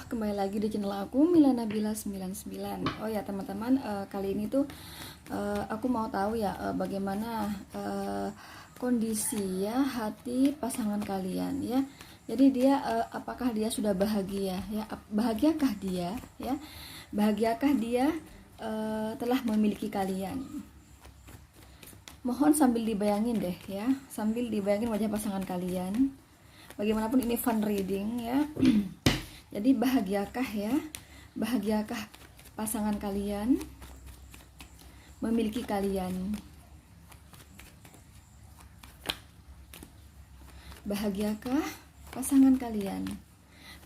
kembali lagi di channel aku Mila Nabila 99. Oh ya teman-teman, kali ini tuh aku mau tahu ya bagaimana kondisi ya hati pasangan kalian ya. Jadi dia apakah dia sudah bahagia ya? Bahagiakah dia ya? Bahagiakah dia telah memiliki kalian? Mohon sambil dibayangin deh ya, sambil dibayangin wajah pasangan kalian. Bagaimanapun ini fun reading ya. Jadi bahagiakah ya? Bahagiakah pasangan kalian memiliki kalian? Bahagiakah pasangan kalian?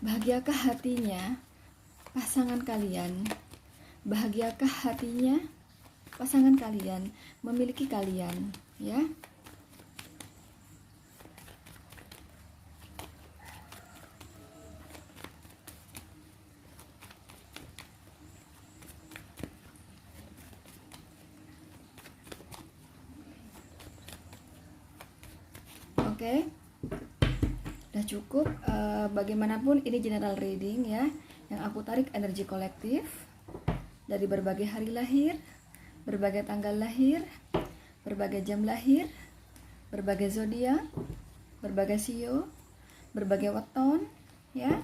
Bahagiakah hatinya pasangan kalian? Bahagiakah hatinya pasangan kalian memiliki kalian ya? Oke, udah cukup. Bagaimanapun ini general reading ya, yang aku tarik energi kolektif dari berbagai hari lahir, berbagai tanggal lahir, berbagai jam lahir, berbagai zodiak, berbagai sio, berbagai weton ya.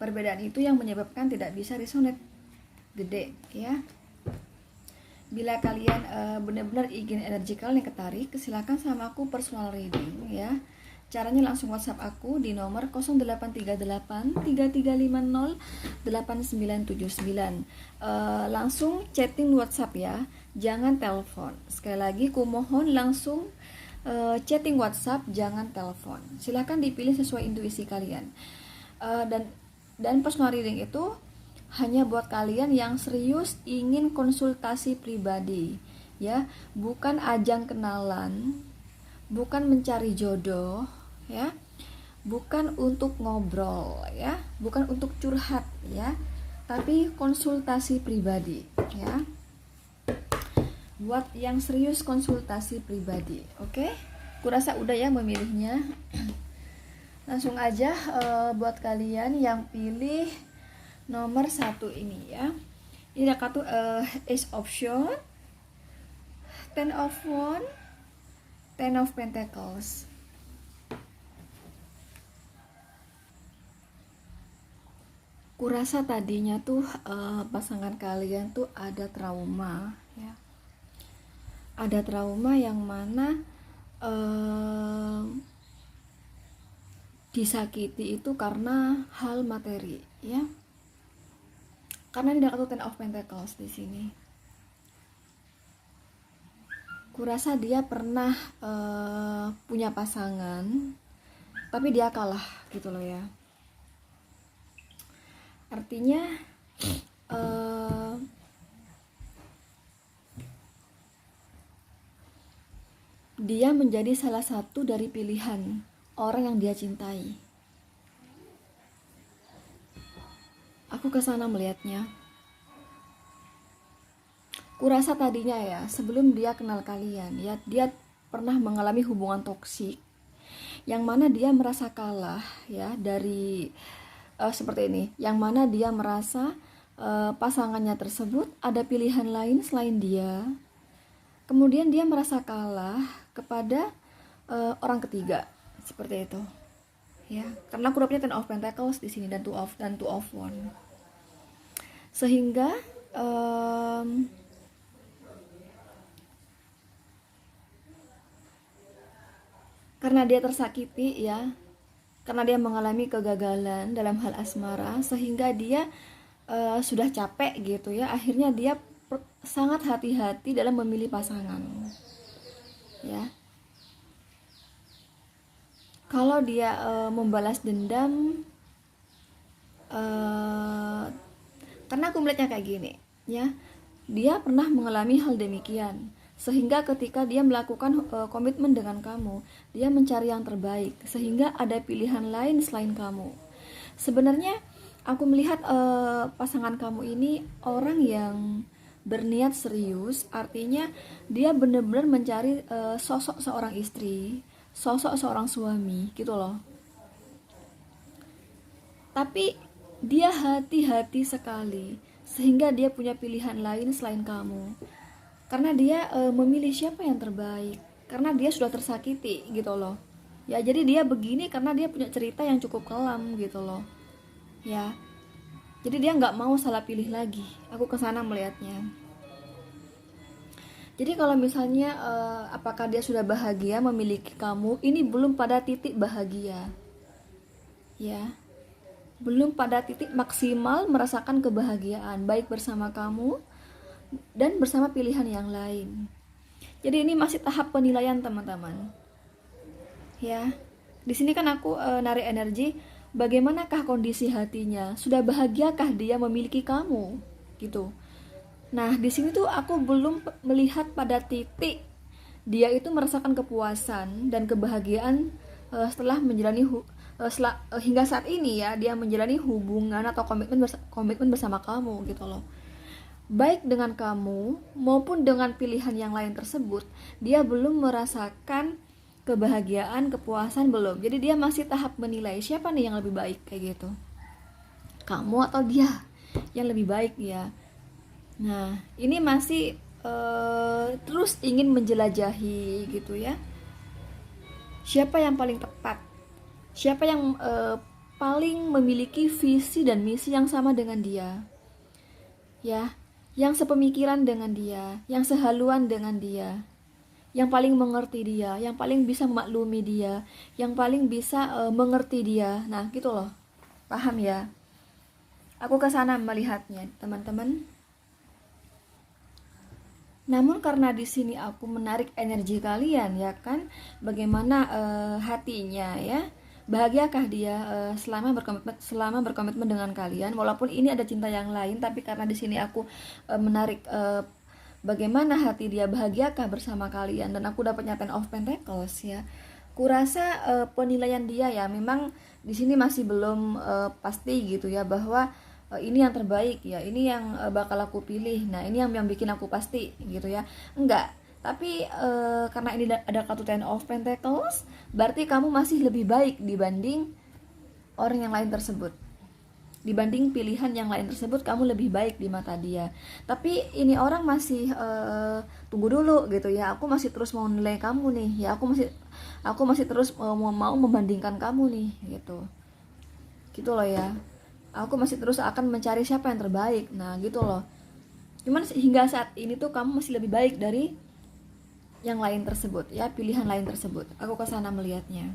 Perbedaan itu yang menyebabkan tidak bisa resonate gede ya. Bila kalian benar-benar ingin energi kalian yang ketarik, silakan sama aku personal reading ya. Caranya langsung WhatsApp aku di nomor 0838 3350 8979. Langsung chatting WhatsApp ya, jangan telepon. Sekali lagi kumohon langsung chatting WhatsApp, jangan telepon. Silakan dipilih sesuai intuisi kalian. Dan personal reading itu hanya buat kalian yang serius ingin konsultasi pribadi ya, bukan ajang kenalan, bukan mencari jodoh ya, bukan untuk ngobrol ya, bukan untuk curhat ya, tapi konsultasi pribadi ya, buat yang serius konsultasi pribadi. Oke, kurasa udah ya memilihnya. Langsung aja buat kalian yang pilih nomor 1 ini ya. Ini ada kartu Ace of Swords, Ten of Wands, Ten of Pentacles. Kurasa tadinya tuh pasangan kalian tuh ada trauma ya. Ada trauma yang mana disakiti itu karena hal materi ya. Karena ini ada kartu Ten of Pentacles di sini. Kurasa dia pernah punya pasangan, tapi dia kalah gitu loh ya. Artinya dia menjadi salah satu dari pilihan orang yang dia cintai. Aku kesana melihatnya. Kurasa tadinya ya, sebelum dia kenal kalian ya, dia pernah mengalami hubungan toksik yang mana dia merasa kalah ya dari seperti ini, yang mana dia merasa pasangannya tersebut ada pilihan lain selain dia. Kemudian dia merasa kalah kepada orang ketiga seperti itu ya, karena aku dapetnya Ten of Pentacles di sini dan Two of Wands, sehingga karena dia tersakiti ya, karena dia mengalami kegagalan dalam hal asmara, sehingga dia sudah capek gitu ya, akhirnya dia sangat hati-hati dalam memilih pasangan ya. Kalau dia membalas dendam, karena aku melihatnya kayak gini ya, dia pernah mengalami hal demikian, sehingga ketika dia melakukan komitmen dengan kamu, dia mencari yang terbaik, sehingga ada pilihan lain selain kamu. Sebenarnya aku melihat pasangan kamu ini orang yang berniat serius, artinya dia benar-benar mencari sosok seorang istri, sosok seorang suami gitu loh. Tapi dia hati-hati sekali sehingga dia punya pilihan lain selain kamu. Karena dia memilih siapa yang terbaik. Karena dia sudah tersakiti gitu loh. Ya, jadi dia begini karena dia punya cerita yang cukup kelam gitu loh. Ya. Jadi dia nggak mau salah pilih lagi. Aku kesana melihatnya. Jadi kalau misalnya apakah dia sudah bahagia memiliki kamu, ini belum pada titik bahagia. Ya. Belum pada titik maksimal merasakan kebahagiaan baik bersama kamu dan bersama pilihan yang lain. Jadi ini masih tahap penilaian teman-teman. Ya. Di sini kan aku narik energi bagaimanakah kondisi hatinya? Sudah bahagiakah dia memiliki kamu? Gitu. Nah, di sini tuh aku belum melihat pada titik dia itu merasakan kepuasan dan kebahagiaan setelah menjalani hingga saat ini ya, dia menjalani hubungan atau komitmen bersama kamu gitu loh. Baik dengan kamu maupun dengan pilihan yang lain tersebut, dia belum merasakan kebahagiaan, kepuasan belum. Jadi dia masih tahap menilai siapa nih yang lebih baik kayak gitu. Kamu atau dia yang lebih baik ya. Nah, ini masih terus ingin menjelajahi gitu ya. Siapa yang paling tepat? Siapa yang paling memiliki visi dan misi yang sama dengan dia? Ya, yang sepemikiran dengan dia, yang sehaluan dengan dia, yang paling mengerti dia, yang paling bisa memaklumi dia, yang paling bisa mengerti dia. Nah, gitu loh. Paham ya? Aku ke sana melihatnya, teman-teman. Namun karena di sini aku menarik energi kalian ya kan, bagaimana hatinya ya? Bahagiakah dia selama berkomitmen dengan kalian? Walaupun ini ada cinta yang lain, tapi karena di sini aku menarik bagaimana hati dia, bahagiakah bersama kalian, dan aku dapat Ten of Pentacles ya. Kurasa penilaian dia ya memang di sini masih belum pasti gitu ya, bahwa ini yang terbaik ya, ini yang bakal aku pilih. Nah, ini yang bikin aku pasti gitu ya. Enggak. Tapi karena ini ada kartu Ten of Pentacles, berarti kamu masih lebih baik dibanding orang yang lain tersebut. Dibanding pilihan yang lain tersebut, kamu lebih baik di mata dia. Tapi ini orang masih tunggu dulu gitu ya. Aku masih terus mau nilai kamu nih. Ya, aku masih terus mau membandingkan kamu nih gitu. Gitu loh ya. Aku masih terus akan mencari siapa yang terbaik. Nah, gitu loh. Cuman hingga saat ini tuh kamu masih lebih baik dari yang lain tersebut ya, pilihan lain tersebut. Aku kesana melihatnya.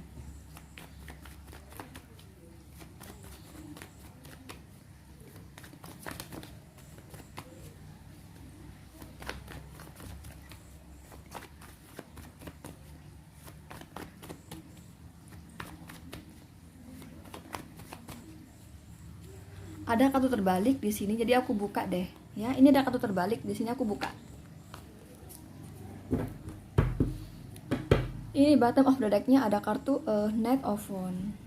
Ada kartu terbalik di sini, jadi aku buka deh ya. Ini ada kartu terbalik di sini, aku buka. Ini bottom of the deck-nya ada kartu Knight of Wands.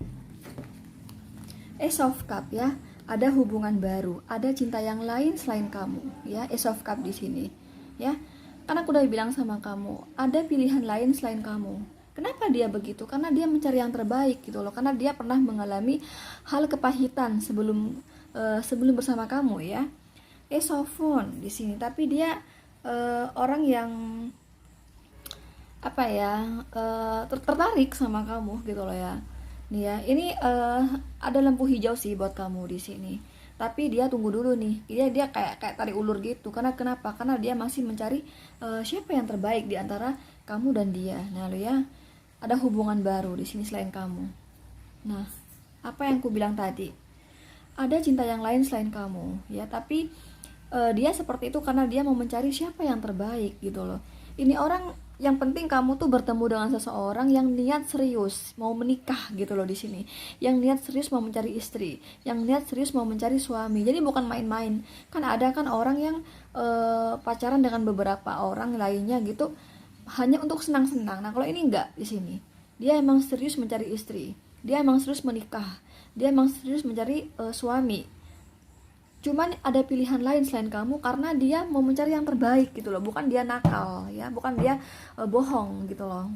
Ace of Cup ya, ada hubungan baru, ada cinta yang lain selain kamu ya. Ace of Cup di sini ya. Karena aku udah bilang sama kamu, ada pilihan lain selain kamu. Kenapa dia begitu? Karena dia mencari yang terbaik gitu loh. Karena dia pernah mengalami hal kepahitan sebelum bersama kamu ya. Ace of Wands di sini, tapi dia orang yang apa ya, tertarik sama kamu gitu loh ya. Nih ya, ini ada lampu hijau sih buat kamu di sini. Tapi dia tunggu dulu nih. Dia kayak tarik ulur gitu. Karena kenapa? Karena dia masih mencari siapa yang terbaik di antara kamu dan dia. Nah, lo ya, ada hubungan baru di sini selain kamu. Nah, apa yang aku bilang tadi? Ada cinta yang lain selain kamu, ya. Tapi dia seperti itu karena dia mau mencari siapa yang terbaik gitu loh. Ini orang, yang penting kamu tuh bertemu dengan seseorang yang niat serius mau menikah gitu loh di sini, yang niat serius mau mencari istri, yang niat serius mau mencari suami. Jadi bukan main-main. Kan ada kan orang yang pacaran dengan beberapa orang lainnya gitu hanya untuk senang-senang. Nah, kalau ini enggak di sini. Dia emang serius mencari istri, dia emang serius menikah, dia emang serius mencari suami. Cuman ada pilihan lain selain kamu karena dia mau mencari yang terbaik gitu loh. Bukan dia nakal ya, bukan dia bohong gitu loh.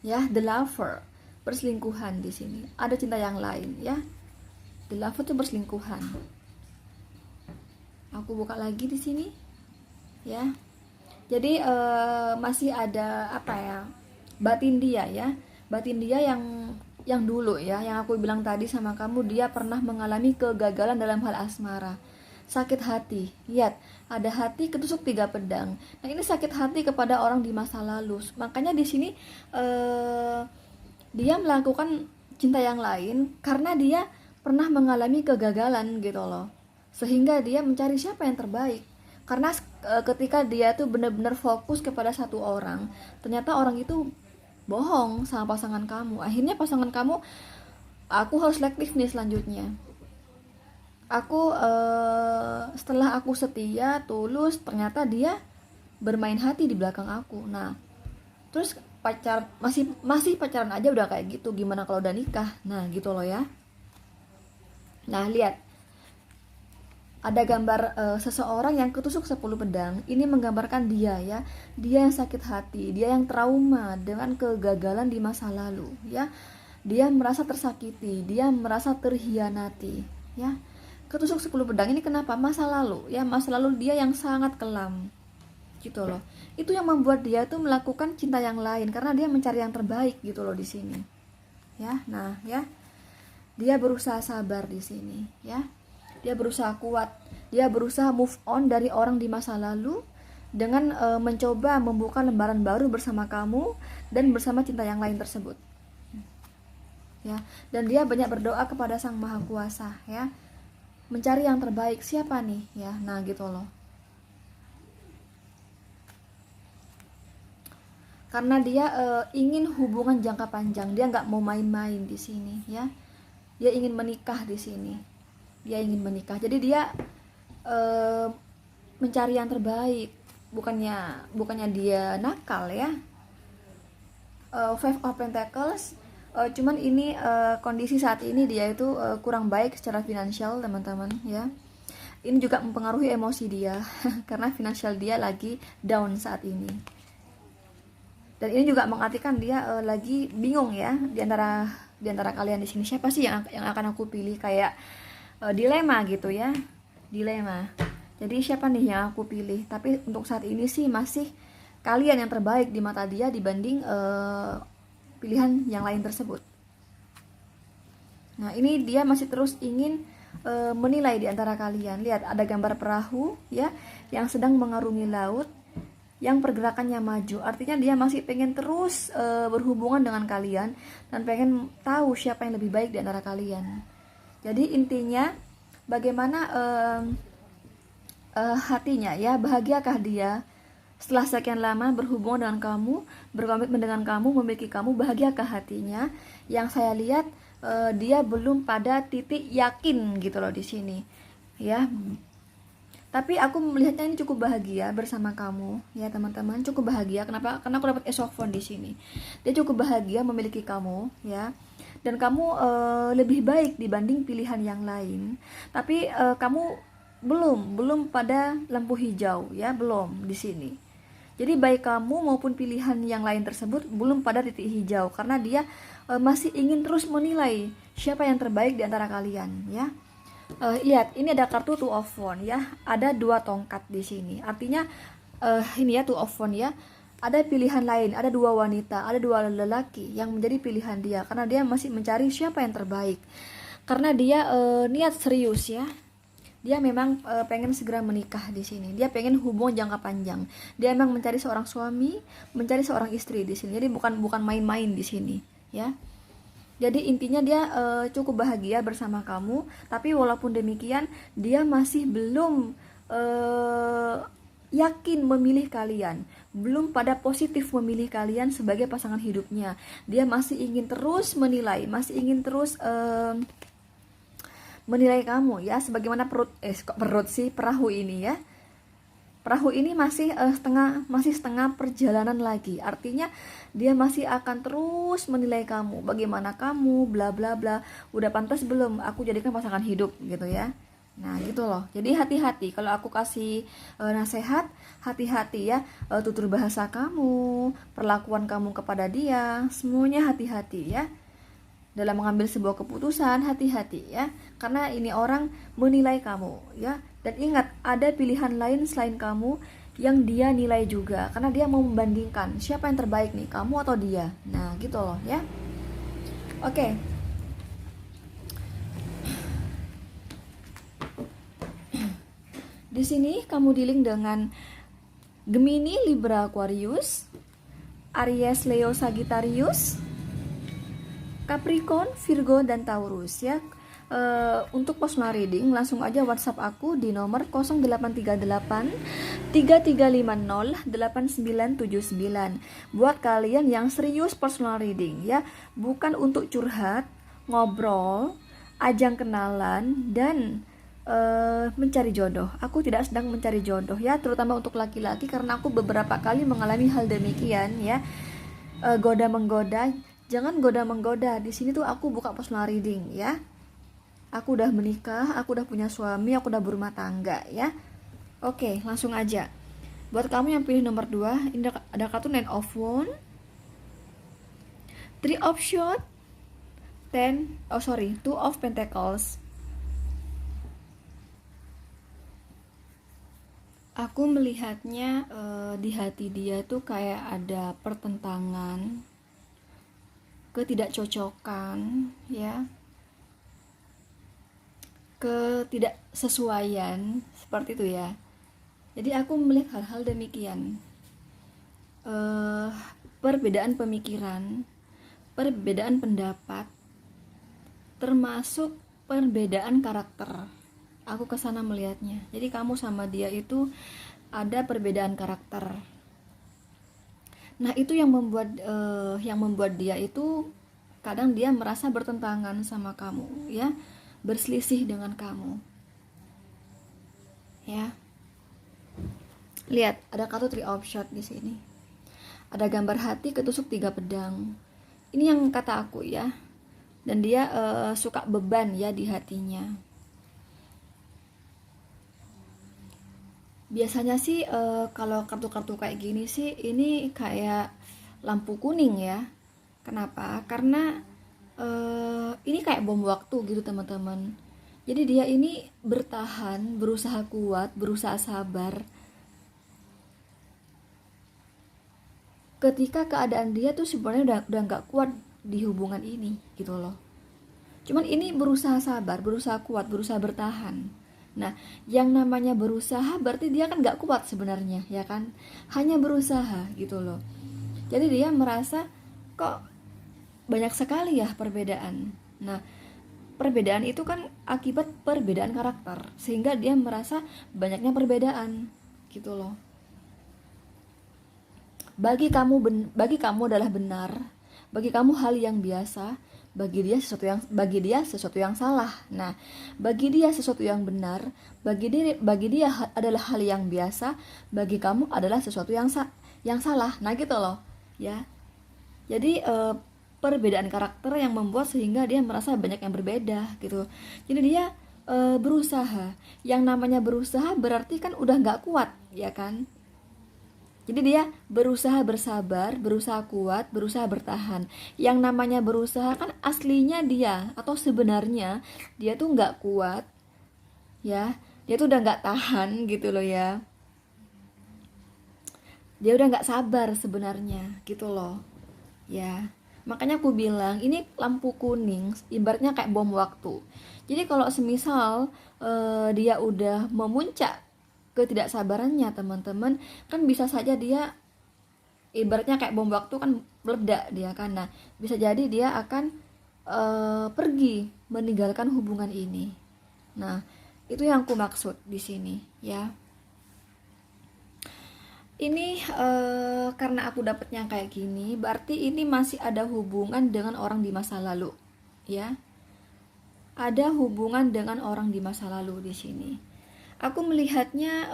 ya. The lover, perselingkuhan di sini. Ada cinta yang lain ya. The lover itu perselingkuhan. Aku buka lagi di sini ya. Jadi masih ada apa ya? Batin dia ya. Batin dia yang dulu ya, yang aku bilang tadi sama kamu, dia pernah mengalami kegagalan dalam hal asmara. Sakit hati. Lihat, ada hati ketusuk 3 pedang. Nah, ini sakit hati kepada orang di masa lalu. Makanya di sini dia melakukan cinta yang lain karena dia pernah mengalami kegagalan gitu loh. Sehingga dia mencari siapa yang terbaik. Karena ketika dia tuh benar-benar fokus kepada satu orang, ternyata orang itu bohong sama pasangan kamu. Akhirnya pasangan kamu, aku harus selektif nih selanjutnya. Aku setelah aku setia, tulus, ternyata dia bermain hati di belakang aku. Nah, terus masih pacaran aja udah kayak gitu, gimana kalau udah nikah? Nah, gitu loh ya. Nah, lihat. Ada gambar seseorang yang ketusuk 10 pedang. Ini menggambarkan dia ya. Dia yang sakit hati, dia yang trauma dengan kegagalan di masa lalu ya. Dia merasa tersakiti, dia merasa terhianati ya. Ketusuk 10 pedang ini kenapa? Masa lalu ya, masa lalu dia yang sangat kelam. Gitu loh. Itu yang membuat dia tuh melakukan cinta yang lain karena dia mencari yang terbaik gitu loh di sini. Ya. Nah, ya. Dia berusaha sabar di sini ya. Dia berusaha kuat, dia berusaha move on dari orang di masa lalu dengan mencoba membuka lembaran baru bersama kamu dan bersama cinta yang lain tersebut. Ya, dan dia banyak berdoa kepada Sang Maha Kuasa ya. Mencari yang terbaik siapa nih ya. Nah, gitu loh. Karena dia ingin hubungan jangka panjang, dia nggak mau main-main di sini ya. Dia ingin menikah di sini. Dia ingin menikah, jadi dia mencari yang terbaik, bukannya dia nakal ya. Five of Pentacles, cuman ini kondisi saat ini dia itu kurang baik secara finansial teman-teman ya. Ini juga mempengaruhi emosi dia karena finansial dia lagi down saat ini. Dan ini juga mengartikan dia lagi bingung ya di antara kalian di sini, siapa sih yang akan aku pilih, kayak dilema gitu ya, dilema. Jadi siapa nih yang aku pilih? Tapi untuk saat ini sih masih kalian yang terbaik di mata dia dibanding pilihan yang lain tersebut. Nah, ini dia masih terus ingin menilai di antara kalian. Lihat, ada gambar perahu ya yang sedang mengarungi laut, yang pergerakannya maju. Artinya dia masih pengen terus berhubungan dengan kalian dan pengen tahu siapa yang lebih baik di antara kalian. Jadi intinya bagaimana hatinya ya, bahagiakah dia setelah sekian lama berhubungan dengan kamu, berkomitmen dengan kamu, memiliki kamu, bahagiakah hatinya? Yang saya lihat dia belum pada titik yakin gitu loh di sini ya. Tapi aku melihatnya ini cukup bahagia bersama kamu ya teman-teman, cukup bahagia. Kenapa? Karena aku dapat Ace of Wands di sini. Dia cukup bahagia memiliki kamu ya. Dan kamu lebih baik dibanding pilihan yang lain. Tapi kamu belum pada lampu hijau ya, belum di sini. Jadi baik kamu maupun pilihan yang lain tersebut belum pada titik hijau karena dia masih ingin terus menilai siapa yang terbaik di antara kalian ya. Lihat, ini ada kartu Two of Wands ya. Ada 2 tongkat di sini. Artinya ini ya Two of Wands ya. Ada pilihan lain, ada 2 wanita, ada 2 lelaki yang menjadi pilihan dia karena dia masih mencari siapa yang terbaik. Karena dia niat serius ya. Dia memang pengen segera menikah di sini. Dia pengen hubungan jangka panjang. Dia memang mencari seorang suami, mencari seorang istri di sini. Jadi bukan main-main di sini, ya. Jadi intinya dia cukup bahagia bersama kamu, tapi walaupun demikian dia masih belum yakin memilih kalian, belum pada positif memilih kalian sebagai pasangan hidupnya. Dia masih ingin terus menilai, masih ingin terus menilai kamu ya, sebagaimana perahu ini ya. Perahu ini masih setengah perjalanan lagi. Artinya dia masih akan terus menilai kamu, bagaimana kamu, bla bla bla. Udah pantas belum aku jadikan pasangan hidup gitu ya. Nah gitu loh. Jadi hati-hati kalau aku kasih nasihat, hati-hati ya, tutur bahasa kamu, perlakuan kamu kepada dia, semuanya hati-hati ya. Dalam mengambil sebuah keputusan, hati-hati ya, karena ini orang menilai kamu ya. Dan ingat, ada pilihan lain selain kamu yang dia nilai juga, karena dia mau membandingkan siapa yang terbaik nih, kamu atau dia. Nah gitu loh ya. Oke. Di sini kamu dealing dengan Gemini, Libra, Aquarius, Aries, Leo, Sagittarius, Capricorn, Virgo, dan Taurus ya. Untuk personal reading langsung aja WhatsApp aku di nomor 0838 3350 8979 buat kalian yang serius personal reading ya, bukan untuk curhat, ngobrol, ajang kenalan, dan mencari jodoh. Aku tidak sedang mencari jodoh ya, terutama untuk laki-laki, karena aku beberapa kali mengalami hal demikian ya. Goda menggoda, jangan goda menggoda. Di sini tuh aku buka personal reading ya. Aku udah menikah, aku udah punya suami, aku udah berumah tangga ya. Oke, langsung aja. Buat kamu yang pilih nomor 2, ini ada kartu Nine of Wands, Three of Swords, Two of Pentacles. Aku melihatnya di hati dia tuh kayak ada pertentangan, ketidakcocokan ya, ketidaksesuaian, seperti itu ya. Jadi aku melihat hal-hal demikian, perbedaan pemikiran, perbedaan pendapat, termasuk perbedaan karakter. Aku kesana melihatnya. Jadi kamu sama dia itu ada perbedaan karakter. Nah itu yang membuat dia itu kadang dia merasa bertentangan sama kamu ya, berselisih dengan kamu ya. Lihat, ada kartu Three of Swords di sini, ada gambar hati ketusuk 3 pedang. Ini yang kata aku ya. Dan dia suka beban ya di hatinya. Biasanya sih kalau kartu-kartu kayak gini sih ini kayak lampu kuning ya. Kenapa? Karena ini kayak bom waktu gitu teman-teman. Jadi dia ini bertahan, berusaha kuat, berusaha sabar. Ketika keadaan dia tuh sebenarnya udah nggak kuat di hubungan ini gitu loh. Cuman ini berusaha sabar, berusaha kuat, berusaha bertahan. Nah, yang namanya berusaha berarti dia kan nggak kuat sebenarnya, ya kan? Hanya berusaha gitu loh. Jadi dia merasa kok banyak sekali ya perbedaan. Nah, perbedaan itu kan akibat perbedaan karakter, sehingga dia merasa banyaknya perbedaan gitu loh. Bagi kamu adalah benar, bagi kamu hal yang biasa, bagi dia sesuatu yang salah. Nah, bagi dia sesuatu yang benar, bagi dia adalah hal yang biasa, bagi kamu adalah sesuatu yang salah. Nah, gitu loh, ya. Jadi perbedaan karakter yang membuat sehingga dia merasa banyak yang berbeda gitu. Jadi dia berusaha. Yang namanya berusaha berarti kan udah nggak kuat, ya kan? Jadi dia berusaha bersabar, berusaha kuat, berusaha bertahan. Yang namanya berusaha kan aslinya dia atau sebenarnya dia tuh nggak kuat, ya. Dia tuh udah nggak tahan gitu loh ya. Dia udah nggak sabar sebenarnya gitu loh, ya. Makanya aku bilang ini lampu kuning, ibaratnya kayak bom waktu. Jadi kalau semisal dia udah memuncak ketidaksabarannya teman-teman, kan bisa saja dia ibaratnya kayak bom waktu kan meledak dia kan. Nah, bisa jadi dia akan pergi meninggalkan hubungan ini. Nah, itu yang aku maksud di sini ya. Ini karena aku dapetnya kayak gini, berarti ini masih ada hubungan dengan orang di masa lalu, ya. Ada hubungan dengan orang di masa lalu di sini. Aku melihatnya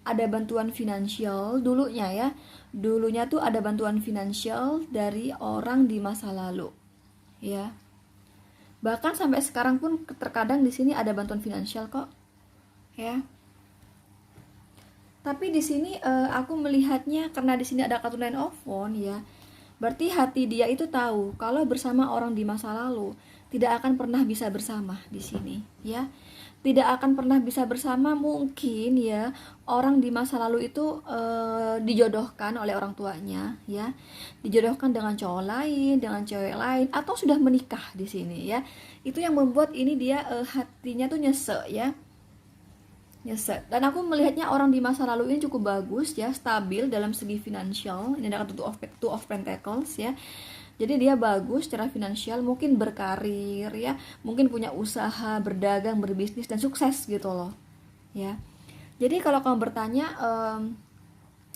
ada bantuan finansial dulunya ya. Dulunya tuh ada bantuan finansial dari orang di masa lalu. ya. Bahkan sampai sekarang pun terkadang di sini ada bantuan finansial kok, ya. Tapi di sini aku melihatnya karena di sini ada kartu Nine of Wands ya. Berarti hati dia itu tahu kalau bersama orang di masa lalu tidak akan pernah bisa bersama di sini, ya. Tidak akan pernah bisa bersama, mungkin ya orang di masa lalu itu dijodohkan oleh orang tuanya, ya, dijodohkan dengan cowok lain, dengan cewek lain, atau sudah menikah di sini, ya. Itu yang membuat ini dia hatinya tuh nyesek, ya, nyesek. Dan aku melihatnya orang di masa lalu ini cukup bagus, ya, stabil dalam segi finansial. Ini ada two of Pentacles, ya. Jadi dia bagus secara finansial, mungkin berkarir, ya, mungkin punya usaha, berdagang, berbisnis, dan sukses gitu loh, ya. Jadi kalau kamu bertanya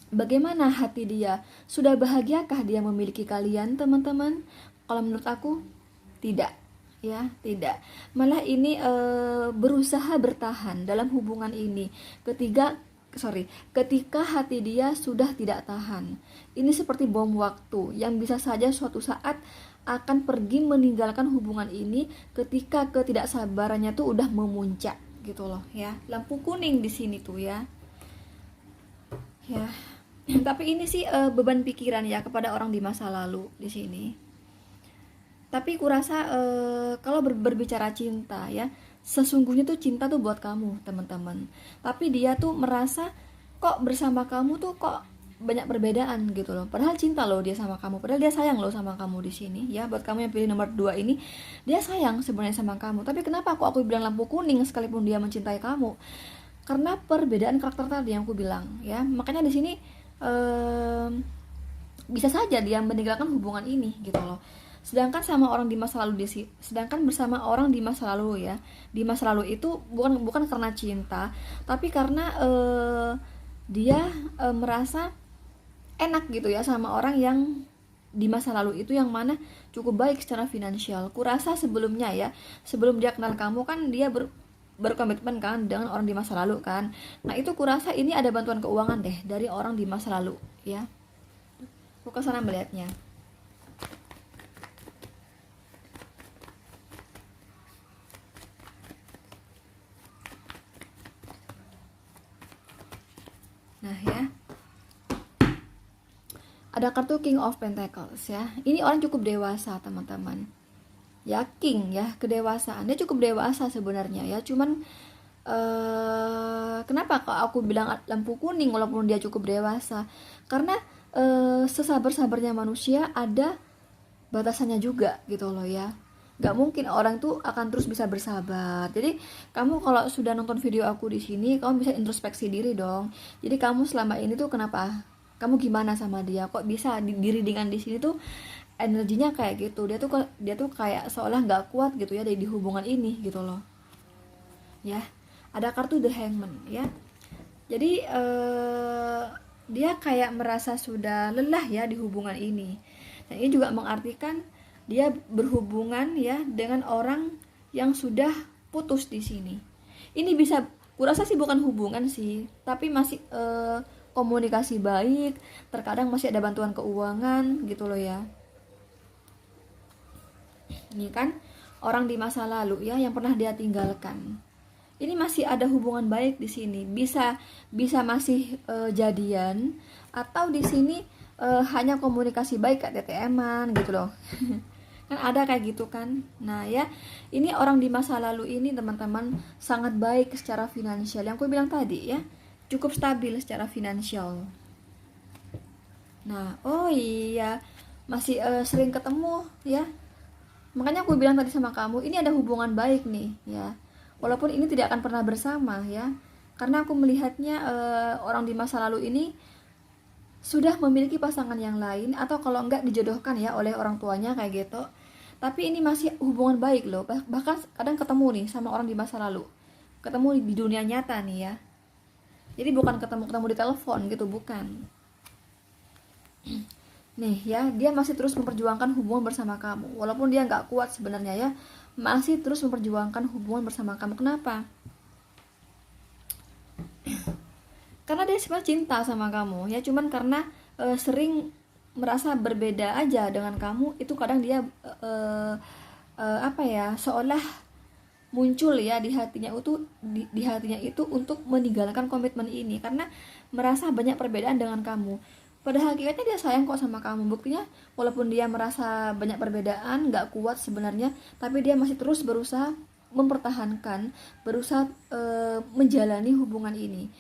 bagaimana hati dia, sudah bahagiakah dia memiliki kalian, teman-teman? Kalau menurut aku tidak, ya, tidak. Malah ini berusaha bertahan dalam hubungan ini. Ketika hati dia sudah tidak tahan. Ini seperti bom waktu yang bisa saja suatu saat akan pergi meninggalkan hubungan ini ketika ketidaksabarannya tuh udah memuncak gitu loh, ya. Lampu kuning di sini tuh, ya. Ya. Tapi ini sih beban pikiran ya kepada orang di masa lalu di sini. Tapi kurasa kalau berbicara cinta, ya, sesungguhnya tuh cinta tuh buat kamu, teman-teman. Tapi dia tuh merasa kok bersama kamu tuh kok banyak perbedaan gitu loh. Padahal cinta loh dia sama kamu. Padahal dia sayang loh sama kamu di sini, ya. Buat kamu yang pilih nomor 2 ini, dia sayang sebenarnya sama kamu. Tapi kenapa aku bilang lampu kuning sekalipun dia mencintai kamu? Karena perbedaan karakter tadi yang aku bilang, ya. Makanya di sini bisa saja dia meninggalkan hubungan ini gitu loh. Sedangkan bersama orang di masa lalu, ya, di masa lalu itu bukan karena cinta, tapi karena dia merasa enak gitu ya sama orang yang di masa lalu itu, yang mana cukup baik secara finansial. Kurasa sebelumnya, ya, sebelum dia kenal kamu kan dia berkomitmen kan dengan orang di masa lalu kan. Nah itu kurasa ini ada bantuan keuangan deh dari orang di masa lalu, ya. Aku kesana melihatnya. Nah, ya, ada kartu King of Pentacles, ya. Ini orang cukup dewasa, teman-teman. Ya, King, ya, kedewasaan. Dia cukup dewasa sebenarnya, ya. Cuman kenapa kok aku bilang lampu kuning walaupun dia cukup dewasa? Karena sesabar-sabarnya manusia ada batasannya juga gitu loh, ya. Gak mungkin orang tuh akan terus bisa bersabar. Jadi kamu kalau sudah nonton video aku di sini, kamu bisa introspeksi diri dong. Jadi kamu selama ini tuh kenapa? Kamu gimana sama dia? Kok bisa diri dengan di sini tuh energinya kayak gitu? Dia tuh kayak seolah nggak kuat gitu ya di hubungan ini gitu loh. Ya, ada kartu The Hangman, ya. Jadi dia kayak merasa sudah lelah ya di hubungan ini. Dan ini juga mengartikan dia berhubungan, ya, dengan orang yang sudah putus di sini. Ini bisa kurasa sih bukan hubungan sih, tapi masih komunikasi baik, terkadang masih ada bantuan keuangan gitu loh, ya. Ini kan orang di masa lalu, ya, yang pernah dia tinggalkan. Ini masih ada hubungan baik di sini. Bisa masih jadian, atau di sini hanya komunikasi baik kayak TTM-an gitu loh. Kan ada kayak gitu kan. Nah, ya, ini orang di masa lalu ini, teman-teman, sangat baik secara finansial. Yang aku bilang tadi, ya, cukup stabil secara finansial. Nah, oh iya, masih sering ketemu, ya. Makanya aku bilang tadi sama kamu, ini ada hubungan baik nih, ya. Walaupun ini tidak akan pernah bersama, ya. Karena aku melihatnya orang di masa lalu ini sudah memiliki pasangan yang lain, atau kalau enggak dijodohkan ya oleh orang tuanya kayak gitu. Tapi ini masih hubungan baik loh. Bahkan kadang ketemu nih sama orang di masa lalu, ketemu di dunia nyata nih, ya. Jadi bukan ketemu di telepon gitu, bukan. Nih, ya, dia masih terus memperjuangkan hubungan bersama kamu. Walaupun dia nggak kuat sebenarnya, ya, masih terus memperjuangkan hubungan bersama kamu. Kenapa? Karena dia sebenarnya cinta sama kamu, ya. Cuman karena sering merasa berbeda aja dengan kamu, itu kadang dia apa ya, seolah muncul ya di hatinya itu, di hatinya itu untuk meninggalkan komitmen ini karena merasa banyak perbedaan dengan kamu. Pada hakikatnya dia sayang kok sama kamu. Buktinya walaupun dia merasa banyak perbedaan, nggak kuat sebenarnya, tapi dia masih terus berusaha mempertahankan, berusaha menjalani hubungan ini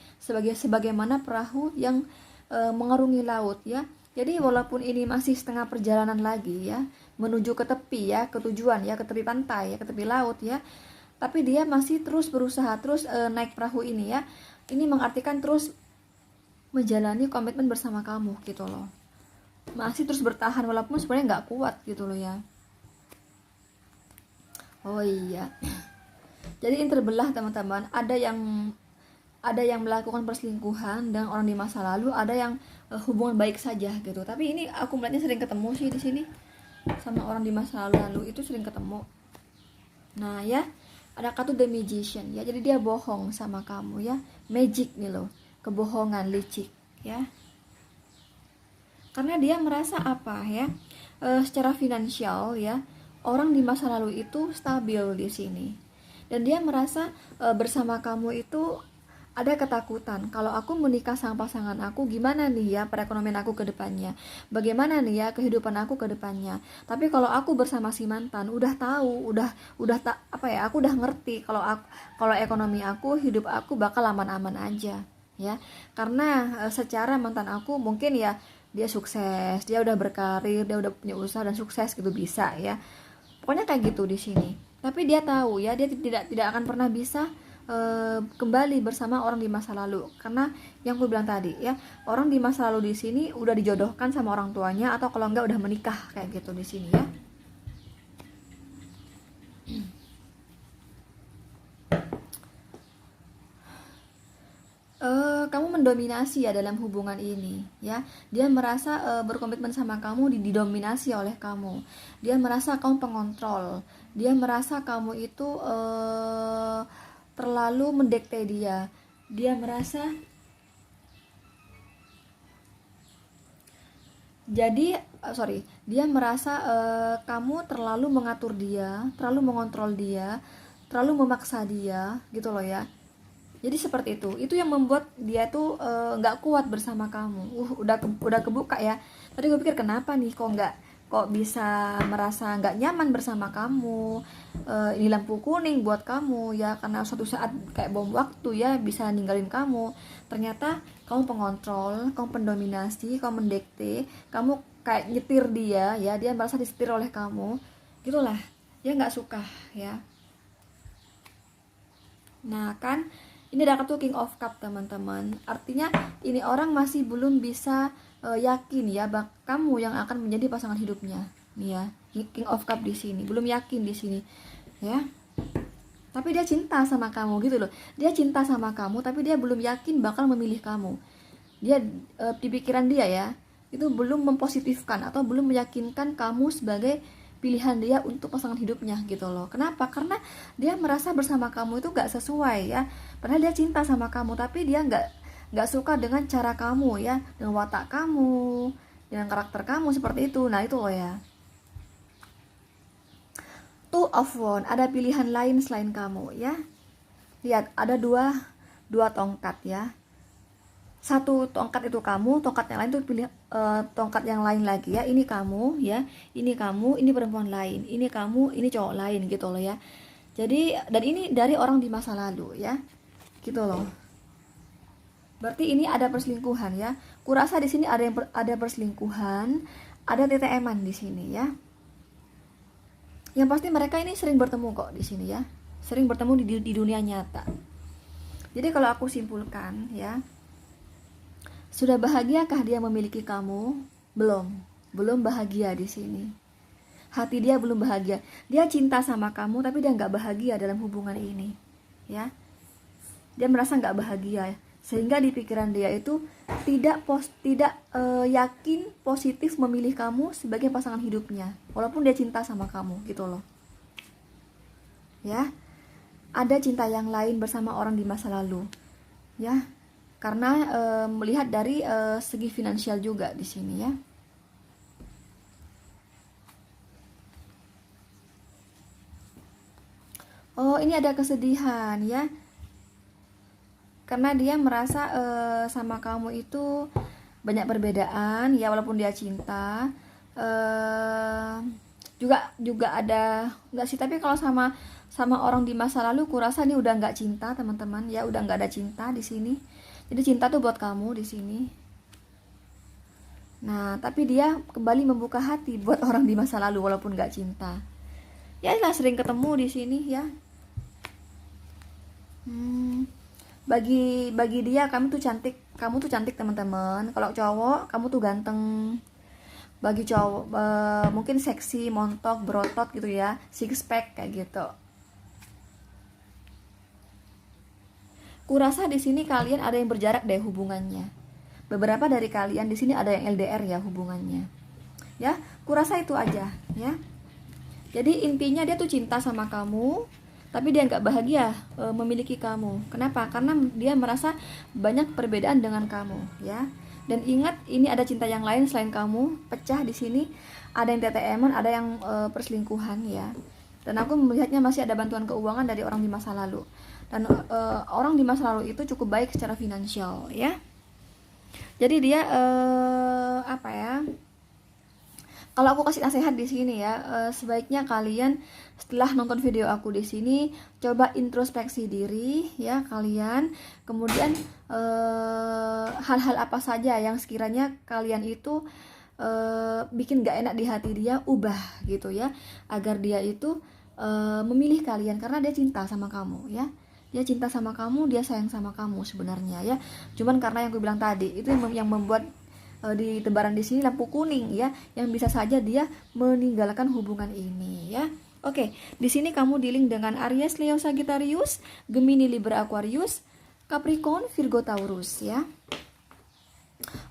sebagaimana perahu yang mengarungi laut ya. Jadi walaupun ini masih setengah perjalanan lagi ya, menuju ke tepi ya, ke tujuan ya, ke tepi pantai ya, ke tepi laut ya, tapi dia masih terus berusaha, terus naik perahu ini ya. Ini mengartikan terus menjalani komitmen bersama kamu gitu loh, masih terus bertahan walaupun sebenarnya nggak kuat gitu loh ya. Oh iya, jadi ini terbelah teman-teman. Ada yang melakukan perselingkuhan dengan orang di masa lalu, ada yang hubungan baik saja gitu. Tapi ini aku melihatnya sering ketemu sih di sini sama orang di masa lalu itu sering ketemu. Nah ya, ada kartu The Magician ya. Jadi dia bohong sama kamu ya, magic nih loh, kebohongan licik ya. Karena dia merasa apa ya, secara finansial ya, orang di masa lalu itu stabil di sini, dan dia merasa bersama kamu itu ada ketakutan, kalau aku menikah sama pasangan aku gimana nih ya perekonomian aku ke depannya, bagaimana nih ya kehidupan aku ke depannya. Tapi kalau aku bersama si mantan udah tahu, udah tak apa ya, aku udah ngerti kalau ekonomi aku, hidup aku bakal aman-aman aja ya. Karena secara mantan aku mungkin ya dia sukses, dia udah berkarir, dia udah punya usaha dan sukses gitu, bisa ya. Pokoknya kayak gitu di sini. Tapi dia tahu ya, dia tidak akan pernah bisa kembali bersama orang di masa lalu, karena yang gue bilang tadi ya, orang di masa lalu di sini udah dijodohkan sama orang tuanya, atau kalau enggak udah menikah kayak gitu di sini ya. Kamu mendominasi ya dalam hubungan ini ya. Dia merasa berkomitmen sama kamu, didominasi oleh kamu. Dia merasa kamu pengontrol. Dia merasa kamu itu terlalu mendikte dia. Dia merasa dia merasa kamu terlalu mengatur dia, terlalu mengontrol dia, terlalu memaksa dia gitu loh ya. Jadi seperti itu yang membuat dia tuh nggak kuat bersama kamu. Udah kebuka ya. Tadi gue pikir kenapa nih kok bisa merasa nggak nyaman bersama kamu. Ini lampu kuning buat kamu ya, karena suatu saat kayak bom waktu ya bisa ninggalin kamu. Ternyata kamu pengontrol, kamu pendominasi, kamu mendikte, kamu kayak nyetir dia ya. Dia merasa disetir oleh kamu. Gitulah. Dia nggak suka ya. Nah kan, ini ada kartu King of Cup teman-teman. Artinya ini orang masih belum bisa yakin ya kamu yang akan menjadi pasangan hidupnya. Nih ya, King of Cup di sini, belum yakin di sini ya. Tapi dia cinta sama kamu gitu loh. Dia cinta sama kamu tapi dia belum yakin bakal memilih kamu. Dia di pikiran dia ya, itu belum mempositifkan atau belum meyakinkan kamu sebagai pilihan dia untuk pasangan hidupnya gitu loh. Kenapa? Karena dia merasa bersama kamu itu gak sesuai ya. Padahal dia cinta sama kamu, tapi dia gak suka dengan cara kamu ya, dengan watak kamu, dengan karakter kamu seperti itu. Nah itu loh ya. Two of Wands, ada pilihan lain selain kamu ya. Lihat, ada dua tongkat ya. Satu tongkat itu kamu, tongkat yang lain tuh pilih tongkat yang lain lagi ya. Ini kamu ya, ini kamu, ini perempuan lain, ini kamu, ini cowok lain gitu loh ya. Jadi dan ini dari orang di masa lalu ya, gitu loh. Berarti ini ada perselingkuhan ya. Kurasa di sini ada perselingkuhan, ada TTM-an di sini ya. Yang pasti mereka ini sering bertemu kok di sini ya, sering bertemu di dunia nyata. Jadi kalau aku simpulkan ya, sudah bahagiakah dia memiliki kamu? Belum bahagia di sini. Hati dia belum bahagia. Dia cinta sama kamu, tapi dia nggak bahagia dalam hubungan ini, ya. Dia merasa nggak bahagia, sehingga di pikiran dia itu tidak yakin positif memilih kamu sebagai pasangan hidupnya, walaupun dia cinta sama kamu, gitu loh. Ya, ada cinta yang lain bersama orang di masa lalu, ya. Karena melihat dari segi finansial juga di sini ya. Oh, ini ada kesedihan ya, karena dia merasa sama kamu itu banyak perbedaan ya, walaupun dia cinta. eh juga juga ada nggak sih, tapi kalau sama sama orang di masa lalu kurasa ini udah nggak cinta teman-teman ya, udah nggak ada cinta di sini. Jadi cinta tuh buat kamu di sini. Nah, tapi dia kembali membuka hati buat orang di masa lalu walaupun nggak cinta. Ya lah, sering ketemu di sini ya. Hmm, bagi dia kamu tuh cantik teman-teman. Kalau cowok kamu tuh ganteng. Bagi cowok mungkin seksi, montok, berotot gitu ya, six pack kayak gitu. Kurasa di sini kalian ada yang berjarak deh hubungannya. Beberapa dari kalian di sini ada yang LDR ya hubungannya. Ya, kurasa itu aja ya. Jadi intinya dia tuh cinta sama kamu, tapi dia nggak bahagia memiliki kamu. Kenapa? Karena dia merasa banyak perbedaan dengan kamu ya. Dan ingat, ini ada cinta yang lain selain kamu, pecah di sini. Ada yang TTM-an, ada yang perselingkuhan ya. Dan aku melihatnya masih ada bantuan keuangan dari orang di masa lalu. Dan orang di masa lalu itu cukup baik secara finansial ya. Jadi dia apa ya? Kalau aku kasih nasihat di sini ya, sebaiknya kalian setelah nonton video aku di sini coba introspeksi diri ya kalian. Kemudian hal-hal apa saja yang sekiranya kalian itu bikin gak enak di hati dia, ubah gitu ya, agar dia itu memilih kalian karena dia cinta sama kamu ya. Dia cinta sama kamu, dia sayang sama kamu sebenarnya ya. Cuman karena yang aku bilang tadi itu yang membuat di tebaran di sini lampu kuning ya, yang bisa saja dia meninggalkan hubungan ini ya. Oke, di sini kamu dealing dengan Aries, Leo, Sagittarius, Gemini, Libra, Aquarius, Capricorn, Virgo, Taurus ya.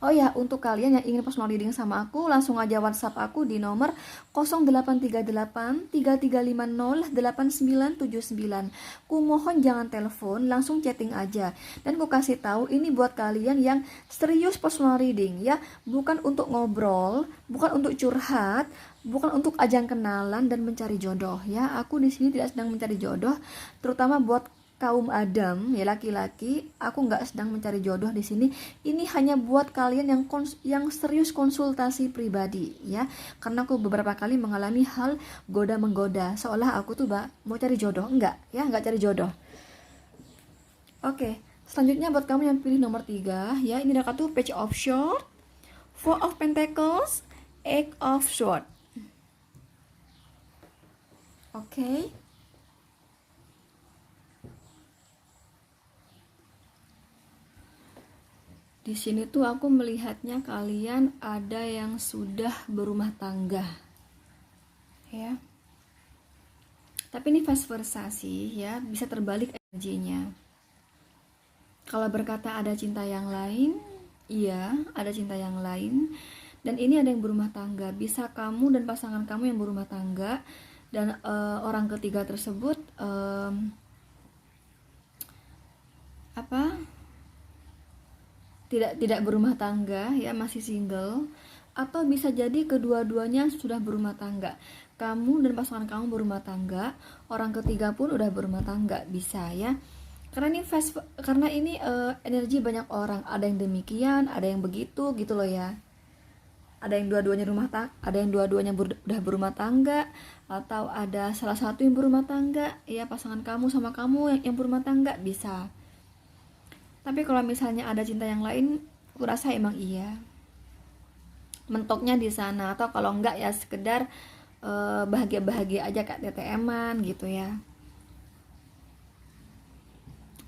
Oh ya, untuk kalian yang ingin personal reading sama aku, langsung aja WhatsApp aku di nomor 0838 3350 8979. Ku mohon jangan telepon, langsung chatting aja. Dan ku kasih tahu ini buat kalian yang serius personal reading ya, bukan untuk ngobrol, bukan untuk curhat, bukan untuk ajang kenalan dan mencari jodoh ya. Aku di sini tidak sedang mencari jodoh, terutama buat kaum Adam ya, laki-laki. Aku nggak sedang mencari jodoh di sini. Ini hanya buat kalian yang serius konsultasi pribadi ya, karena aku beberapa kali mengalami hal goda menggoda seolah aku tuh mau cari jodoh. Enggak ya, nggak cari jodoh. Oke, selanjutnya buat kamu yang pilih nomor 3 ya, ini ada kartu Page of Swords, Four of Pentacles, Eight of Swords. Oke. Di sini tuh aku melihatnya kalian ada yang sudah berumah tangga. Ya. Tapi ini vice versa sih ya, bisa terbalik energinya. Kalau berkata ada cinta yang lain, iya, ada cinta yang lain. Dan ini ada yang berumah tangga. Bisa kamu dan pasangan kamu yang berumah tangga, dan orang ketiga tersebut tidak berumah tangga ya, masih single. Atau bisa jadi kedua-duanya sudah berumah tangga. Kamu dan pasangan kamu berumah tangga, orang ketiga pun udah berumah tangga, bisa ya. Karena ini energi banyak orang, ada yang demikian, ada yang begitu gitu loh ya. Ada yang dua-duanya ada yang dua-duanya udah berumah tangga, atau ada salah satu yang berumah tangga ya, pasangan kamu sama kamu yang berumah tangga, bisa. Tapi kalau misalnya ada cinta yang lain, aku rasa emang iya mentoknya di sana. Atau kalau enggak ya sekedar bahagia-bahagia aja kayak TTM-an gitu ya,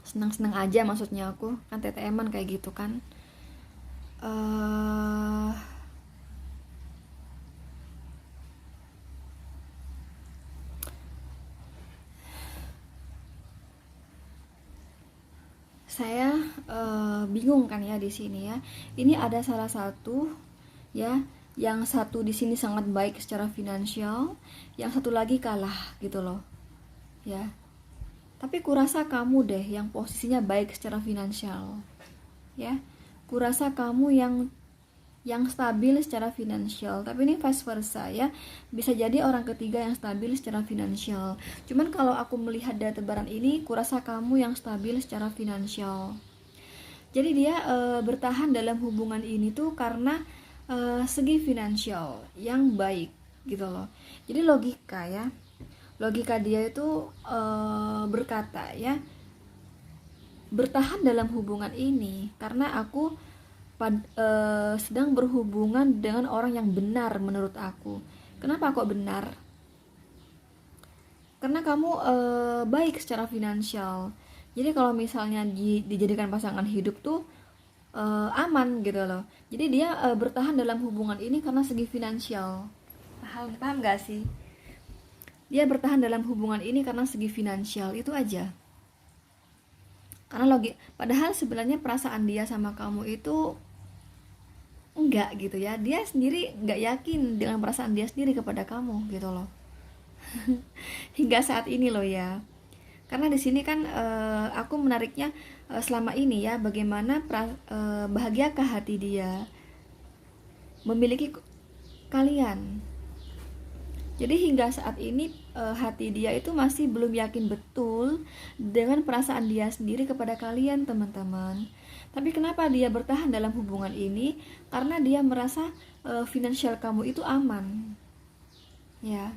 senang-senang aja maksudnya aku, kan TTM-an kayak gitu kan. Saya bingung kan ya di sini ya. Ini ada salah satu ya, yang satu di sini sangat baik secara finansial, yang satu lagi kalah gitu loh ya. Tapi kurasa kamu deh yang posisinya baik secara finansial ya. Kurasa kamu yang yang stabil secara finansial. Tapi ini vice versa ya, bisa jadi orang ketiga yang stabil secara finansial. Cuman kalau aku melihat dari tebaran ini, kurasa kamu yang stabil secara finansial. Jadi dia bertahan dalam hubungan ini tuh karena segi finansial yang baik gitu loh. Jadi logika dia itu berkata ya, bertahan dalam hubungan ini karena aku sedang berhubungan dengan orang yang benar menurut aku. Kenapa kok benar? Karena kamu baik secara finansial. Jadi kalau misalnya dijadikan pasangan hidup tuh aman gitu loh. Jadi dia bertahan dalam hubungan ini karena segi finansial. Paham gak sih? Dia bertahan dalam hubungan ini karena segi finansial, itu aja. Karena padahal sebenarnya perasaan dia sama kamu itu enggak gitu ya, dia sendiri enggak yakin dengan perasaan dia sendiri kepada kamu gitu loh. Hingga saat ini loh ya. Karena di sini kan aku menariknya selama ini ya, bagaimana bahagiakah hati dia memiliki kalian. Jadi hingga saat ini hati dia itu masih belum yakin betul dengan perasaan dia sendiri kepada kalian teman-teman. Tapi kenapa dia bertahan dalam hubungan ini? Karena dia merasa finansial kamu itu aman. Ya.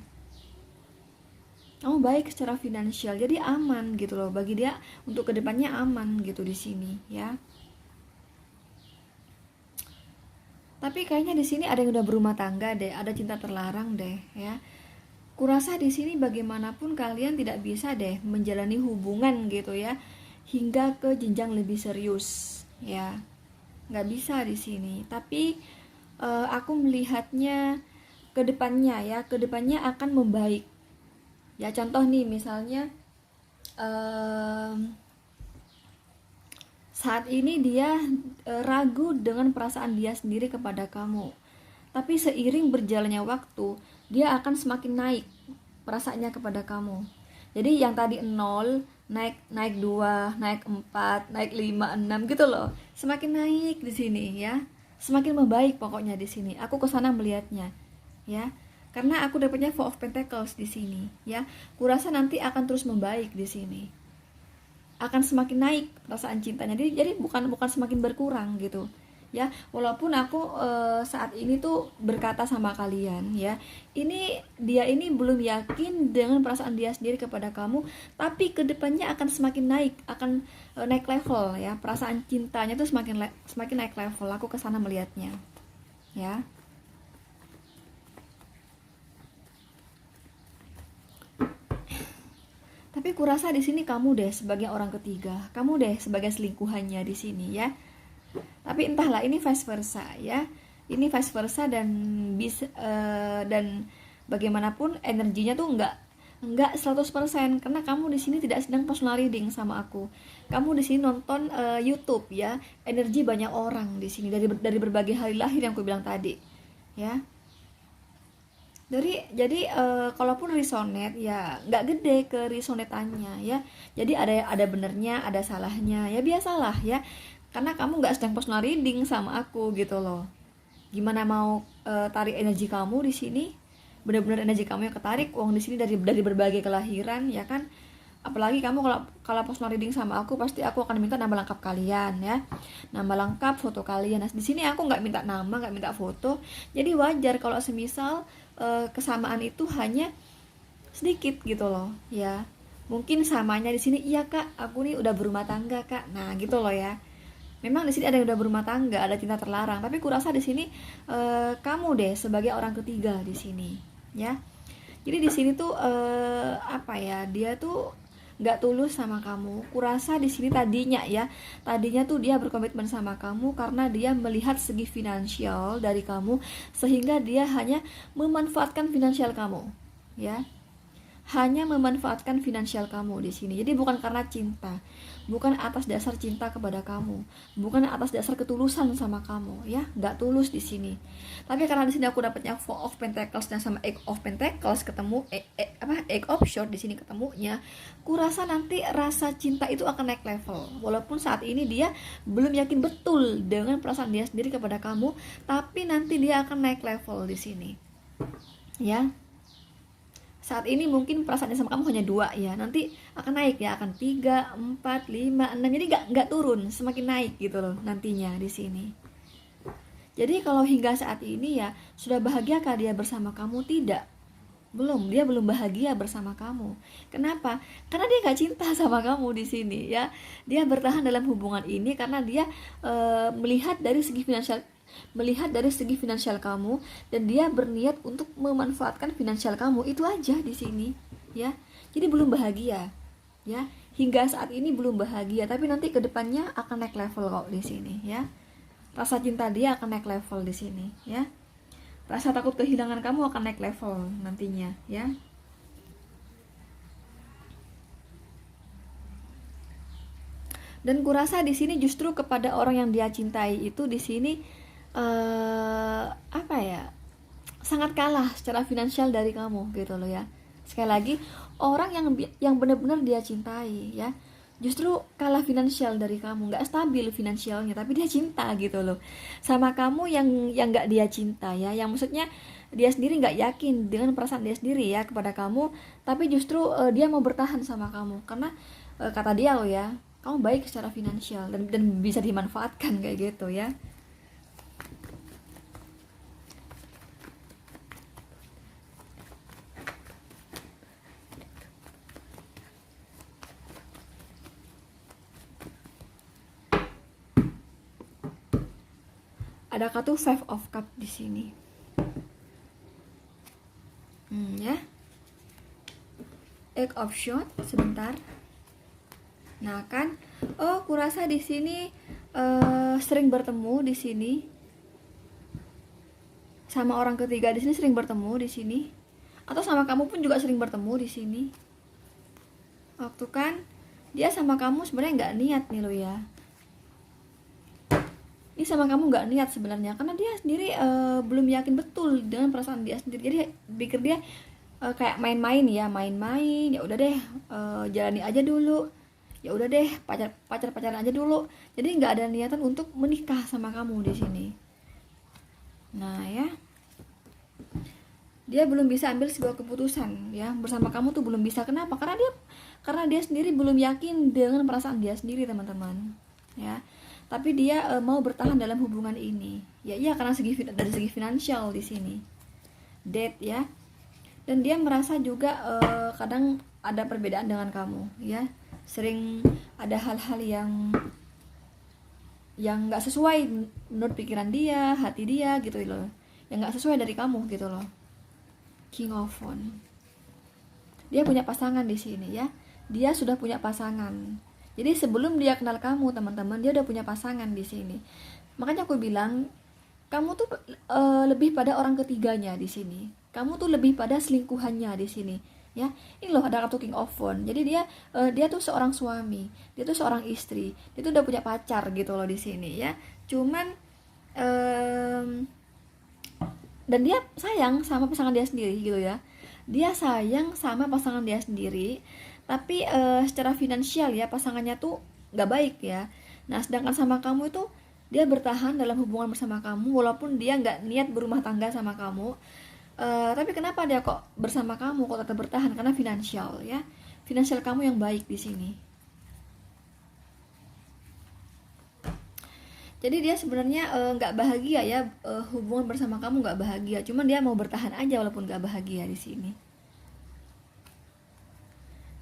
Kamu baik secara finansial, jadi aman gitu loh. Bagi dia untuk kedepannya aman gitu di sini, ya. Tapi kayaknya di sini ada yang udah berumah tangga deh, ada cinta terlarang deh, ya. Kurasa di sini bagaimanapun kalian tidak bisa deh menjalani hubungan gitu ya, hingga ke jenjang lebih serius. Ya, nggak bisa di sini. Tapi aku melihatnya kedepannya akan membaik. Ya contoh nih misalnya saat ini dia ragu dengan perasaan dia sendiri kepada kamu. Tapi seiring berjalannya waktu, dia akan semakin naik perasaannya kepada kamu. Jadi yang tadi 0 naik 2, naik 4, naik 5, 6 gitu loh. Semakin naik di sini ya. Semakin membaik pokoknya di sini. Aku kesana melihatnya. Ya. Karena aku dapatnya Four of Pentacles di sini, ya. Kurasa nanti akan terus membaik di sini. Akan semakin naik perasaan cintanya. Jadi bukan semakin berkurang gitu. Ya, walaupun aku saat ini tuh berkata sama kalian ya, dia ini belum yakin dengan perasaan dia sendiri kepada kamu, tapi kedepannya akan semakin naik, akan naik level ya, perasaan cintanya tuh semakin naik level. Aku kesana melihatnya, ya. Tapi kurasa di sini kamu deh sebagai orang ketiga, kamu deh sebagai selingkuhannya di sini ya. Tapi entahlah, ini vice versa ya. Ini vice versa dan dan bagaimanapun energinya tuh enggak 100% karena kamu di sini tidak sedang personal reading sama aku. Kamu di sini nonton YouTube ya. Energi banyak orang di sini dari berbagai hari lahir yang aku bilang tadi. Ya. Jadi kalaupun resonate ya nggak gede ke resonatannya ya. Jadi ada benernya, ada salahnya ya, biasalah ya. Karena kamu nggak sedang personal reading sama aku gitu loh. Gimana mau tarik energi kamu di sini? Benar-benar energi kamu yang ketarik. Uang di sini dari berbagai kelahiran ya kan. Apalagi kamu kalau personal reading sama aku, pasti aku akan minta nama lengkap kalian ya. Nama lengkap, foto kalian. Nah, di sini aku nggak minta nama, nggak minta foto. Jadi wajar kalau semisal kesamaan itu hanya sedikit gitu loh ya. Mungkin samanya di sini, iya kak, aku nih udah berumah tangga kak. Nah gitu loh ya. Memang di sini ada yang udah berumah tangga, ada cinta terlarang, tapi kurasa di sini kamu deh sebagai orang ketiga di sini, ya. Jadi di sini tuh apa ya? Dia tuh nggak tulus sama kamu. Kurasa di sini tadinya tuh dia berkomitmen sama kamu karena dia melihat segi finansial dari kamu, sehingga dia hanya memanfaatkan finansial kamu, ya. hanya memanfaatkan finansial kamu di sini. Jadi bukan karena cinta, bukan atas dasar cinta kepada kamu, bukan atas dasar ketulusan sama kamu, ya, nggak tulus di sini. Tapi karena di sini aku dapatnya Four of Pentacles dan sama Eight of Pentacles ketemu, Eight of Swords di sini ketemunya, kurasa nanti rasa cinta itu akan naik level. Walaupun saat ini dia belum yakin betul dengan perasaan dia sendiri kepada kamu, tapi nanti dia akan naik level di sini, ya. Saat ini mungkin perasaannya sama kamu hanya 2 ya, nanti akan naik ya, akan 3, 4, 5, 6, jadi nggak turun, semakin naik gitu loh nantinya di sini. Jadi kalau hingga saat ini ya, sudah bahagiakah dia bersama kamu? Tidak, belum, dia belum bahagia bersama kamu. Kenapa? Karena dia nggak cinta sama kamu di sini ya. Dia bertahan dalam hubungan ini karena dia melihat dari segi finansial kamu, dan dia berniat untuk memanfaatkan finansial kamu, itu aja di sini ya. Jadi belum bahagia ya, hingga saat ini belum bahagia, tapi nanti kedepannya akan naik level kok di sini ya. Rasa cinta dia akan naik level di sini ya. Rasa takut kehilangan kamu akan naik level nantinya ya. Dan kurasa di sini justru kepada orang yang dia cintai itu di sini apa ya, sangat kalah secara finansial dari kamu gitu loh ya. Sekali lagi, orang yang benar-benar dia cintai ya, justru kalah finansial dari kamu, nggak stabil finansialnya, tapi dia cinta gitu loh sama kamu yang nggak dia cinta ya, yang maksudnya dia sendiri nggak yakin dengan perasaan dia sendiri ya kepada kamu, tapi justru dia mau bertahan sama kamu karena kata dia loh ya, kamu baik secara finansial dan bisa dimanfaatkan kayak gitu ya. Ada kartu Five of Cup di sini. Ya. Eight of Swords sebentar. Nah kan, oh kurasa di sini sering bertemu di sini sama orang ketiga di sini, sering bertemu di sini, atau sama kamu pun juga sering bertemu di sini. Waktu kan dia sama kamu sebenarnya nggak niat nih lo ya. Ini sama kamu nggak niat sebenarnya karena dia sendiri belum yakin betul dengan perasaan dia sendiri. Jadi pikir dia kayak main-main ya, main-main, ya udah deh jalani aja dulu, ya udah deh pacaran aja dulu. Jadi nggak ada niatan untuk menikah sama kamu di sini. Nah ya, dia belum bisa ambil sebuah keputusan ya bersama kamu tuh, belum bisa. Kenapa? Karena dia sendiri belum yakin dengan perasaan dia sendiri teman-teman ya. Tapi dia mau bertahan dalam hubungan ini ya, iya karena dari segi finansial di sini, date ya. Dan dia merasa juga kadang ada perbedaan dengan kamu ya, sering ada hal-hal yang nggak sesuai menurut pikiran dia, hati dia gitu loh, yang nggak sesuai dari kamu gitu loh. King of Wands, dia punya pasangan di sini ya, dia sudah punya pasangan. Jadi sebelum dia kenal kamu teman-teman, dia udah punya pasangan di sini. Makanya aku bilang kamu tuh lebih pada orang ketiganya di sini. Kamu tuh lebih pada selingkuhannya di sini, ya. Ini loh ada kartu King of Wands. Jadi dia tuh seorang suami, dia tuh seorang istri, dia tuh udah punya pacar gitu loh di sini, ya. Cuman dan dia sayang sama pasangan dia sendiri gitu ya. Dia sayang sama pasangan dia sendiri. Tapi secara finansial ya pasangannya tuh gak baik ya. Nah sedangkan sama kamu itu dia bertahan dalam hubungan bersama kamu walaupun dia gak niat berumah tangga sama kamu. Tapi kenapa dia kok bersama kamu, kok tetap bertahan? Karena finansial ya, finansial kamu yang baik di sini. Jadi dia sebenarnya gak bahagia ya, hubungan bersama kamu gak bahagia. Cuman dia mau bertahan aja walaupun gak bahagia di sini.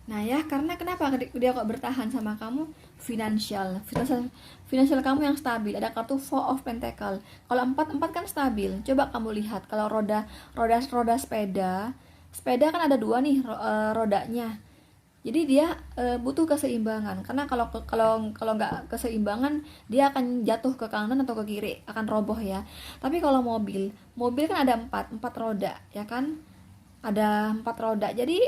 Nah ya, karena kenapa dia kok bertahan sama kamu? Finansial kamu yang stabil. Ada kartu Four of Pentacles. Kalau 4 kan stabil. Coba kamu lihat kalau roda sepeda kan ada 2 nih rodanya. Jadi dia butuh keseimbangan. Karena kalau nggak keseimbangan, dia akan jatuh ke kanan atau ke kiri, akan roboh ya. Tapi kalau mobil kan ada 4 roda, ya kan? ada 4 roda. Jadi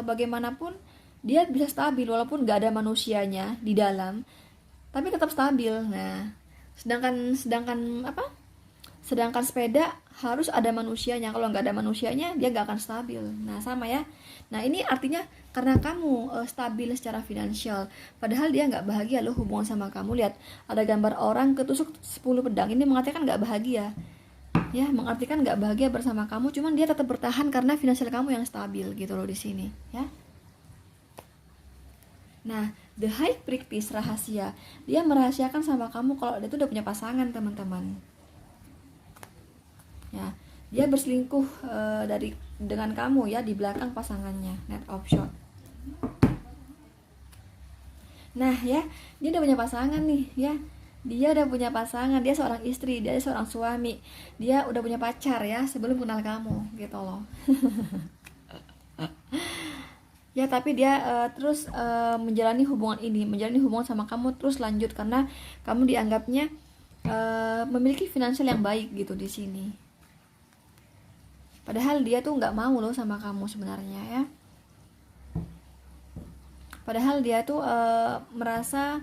bagaimanapun dia bisa stabil walaupun nggak ada manusianya di dalam, tapi tetap stabil. Nah, sedangkan apa? Sedangkan sepeda harus ada manusianya. Kalau nggak ada manusianya, dia nggak akan stabil. Nah, sama ya. Nah, ini artinya karena kamu stabil secara finansial, padahal dia nggak bahagia loh hubungan sama kamu. Lihat, ada gambar orang ketusuk 10 pedang. Ini mengartikan nggak bahagia. Ya, mengartikan nggak bahagia bersama kamu. Cuman dia tetap bertahan karena finansial kamu yang stabil gitu loh di sini. Ya. Nah, the high practice rahasia. Dia merahasiakan sama kamu kalau dia tuh udah punya pasangan, teman-teman. Ya, dia berselingkuh dengan kamu ya di belakang pasangannya. Net of shot. Nah, ya, dia udah punya pasangan nih, ya. Dia udah punya pasangan, dia seorang istri, dia seorang suami. Dia udah punya pacar ya sebelum kenal kamu, gitu loh. Ya, tapi dia terus menjalani hubungan ini, menjalani hubungan sama kamu terus lanjut karena kamu dianggapnya memiliki finansial yang baik gitu di sini. Padahal dia tuh nggak mau loh sama kamu sebenarnya ya. Padahal dia tuh merasa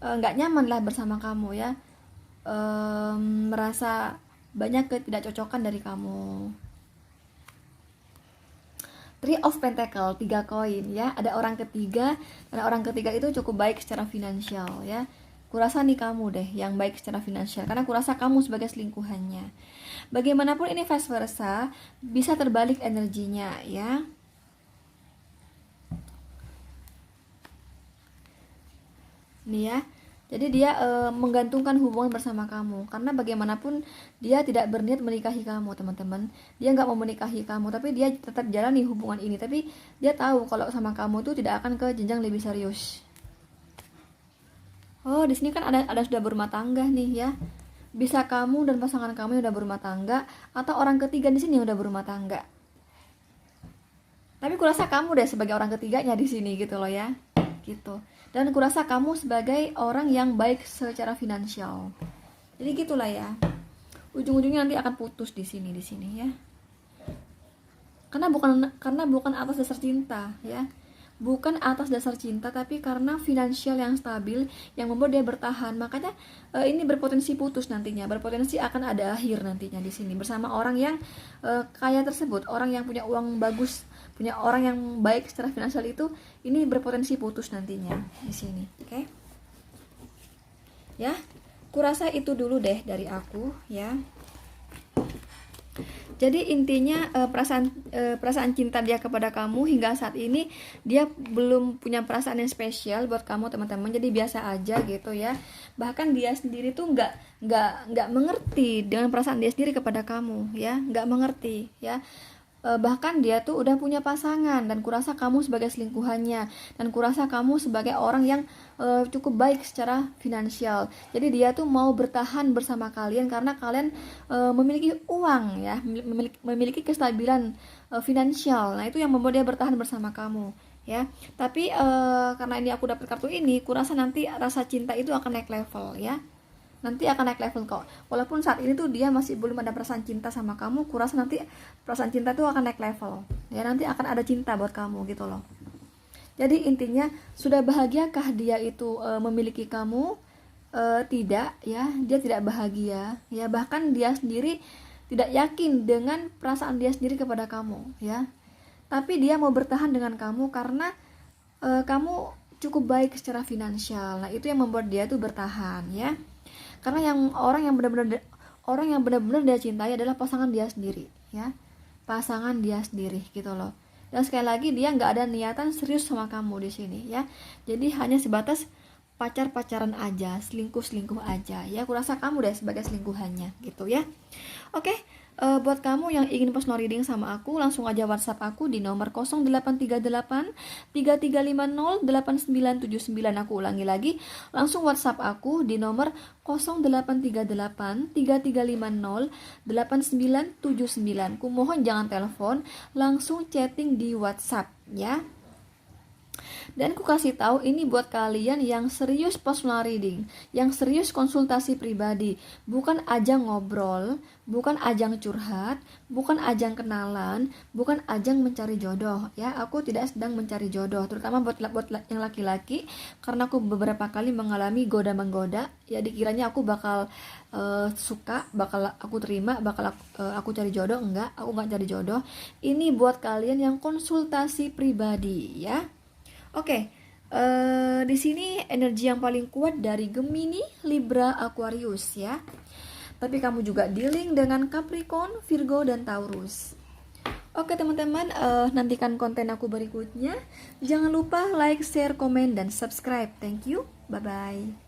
nggak nyaman lah bersama kamu ya, merasa banyak ketidakcocokan dari kamu. Three of Pentacle, 3 koin ya. Ada orang ketiga, dan orang ketiga itu cukup baik secara finansial ya. Kurasa nih kamu deh yang baik secara finansial, karena kurasa kamu sebagai selingkuhannya. Bagaimanapun ini vice versa, bisa terbalik energinya ya. Nih ya. Jadi dia menggantungkan hubungan bersama kamu, karena bagaimanapun dia tidak berniat menikahi kamu, teman-teman. Dia nggak mau menikahi kamu, tapi dia tetap jalani hubungan ini. Tapi dia tahu kalau sama kamu tuh tidak akan ke jenjang lebih serius. Oh, di sini kan ada sudah berumah tangga nih ya. Bisa kamu dan pasangan kamu yang udah berumah tangga, atau orang ketiga di sini udah berumah tangga. Tapi kurasa kamu deh sebagai orang ketiganya di sini gitu loh ya. Gitu. Dan kurasa kamu sebagai orang yang baik secara finansial. Jadi gitulah ya. Ujung-ujungnya nanti akan putus di sini ya. Karena bukan atas dasar cinta ya. Bukan atas dasar cinta, tapi karena finansial yang stabil yang membuat dia bertahan. Makanya ini berpotensi putus nantinya, berpotensi akan ada akhir nantinya di sini bersama orang yang kaya tersebut, orang yang punya uang bagus, punya orang yang baik secara finansial itu, ini berpotensi putus nantinya di sini. Oke? Ya, kurasa itu dulu deh dari aku ya. Jadi intinya perasaan cinta dia kepada kamu hingga saat ini dia belum punya perasaan yang spesial buat kamu, teman-teman. Jadi biasa aja gitu ya. Bahkan dia sendiri tuh nggak mengerti dengan perasaan dia sendiri kepada kamu ya, nggak mengerti ya. Bahkan dia tuh udah punya pasangan, dan kurasa kamu sebagai selingkuhannya, dan kurasa kamu sebagai orang yang cukup baik secara finansial. Jadi dia tuh mau bertahan bersama kalian karena kalian memiliki uang ya, memiliki kestabilan finansial. Nah, itu yang membuat dia bertahan bersama kamu ya. Tapi karena ini aku dapat kartu ini, kurasa nanti rasa cinta itu akan naik level ya. Nanti akan naik level kok. Walaupun saat ini tuh dia masih belum ada perasaan cinta sama kamu, kurasa nanti perasaan cinta tuh akan naik level. Ya, nanti akan ada cinta buat kamu gitu loh. Jadi intinya, sudah bahagiakah dia itu memiliki kamu? Tidak ya, dia tidak bahagia ya. Bahkan dia sendiri tidak yakin dengan perasaan dia sendiri kepada kamu ya. Tapi dia mau bertahan dengan kamu karena kamu cukup baik secara finansial. Nah, itu yang membuat dia tuh bertahan ya. Karena orang yang benar-benar dia cintai adalah pasangan dia sendiri ya. Pasangan dia sendiri gitu loh. Dan sekali lagi, dia nggak ada niatan serius sama kamu di sini ya. Jadi hanya sebatas pacar-pacaran aja, selingkuh-selingkuh aja ya. Kurasa kamu deh sebagai selingkuhannya gitu ya. Oke, buat kamu yang ingin personal reading sama aku, langsung aja WhatsApp aku di nomor 0838 3350 8979. Aku ulangi lagi, langsung WhatsApp aku di nomor 0838 3350 8979. Ku mohon jangan telepon, langsung chatting di WhatsApp ya. Dan ku kasih tahu ini buat kalian yang serius personal reading, yang serius konsultasi pribadi, bukan ajang ngobrol, bukan ajang curhat, bukan ajang kenalan, bukan ajang mencari jodoh ya. Aku tidak sedang mencari jodoh, terutama buat yang laki-laki, karena aku beberapa kali mengalami goda-menggoda ya, dikiranya aku bakal suka, bakal aku terima, bakal aku cari jodoh. Enggak, aku nggak cari jodoh. Ini buat kalian yang konsultasi pribadi ya. Oke, di sini energi yang paling kuat dari Gemini, Libra, Aquarius ya. Tapi kamu juga dealing dengan Capricorn, Virgo, dan Taurus. Oke teman-teman, nantikan konten aku berikutnya. Jangan lupa like, share, komen, dan subscribe. Thank you, bye-bye.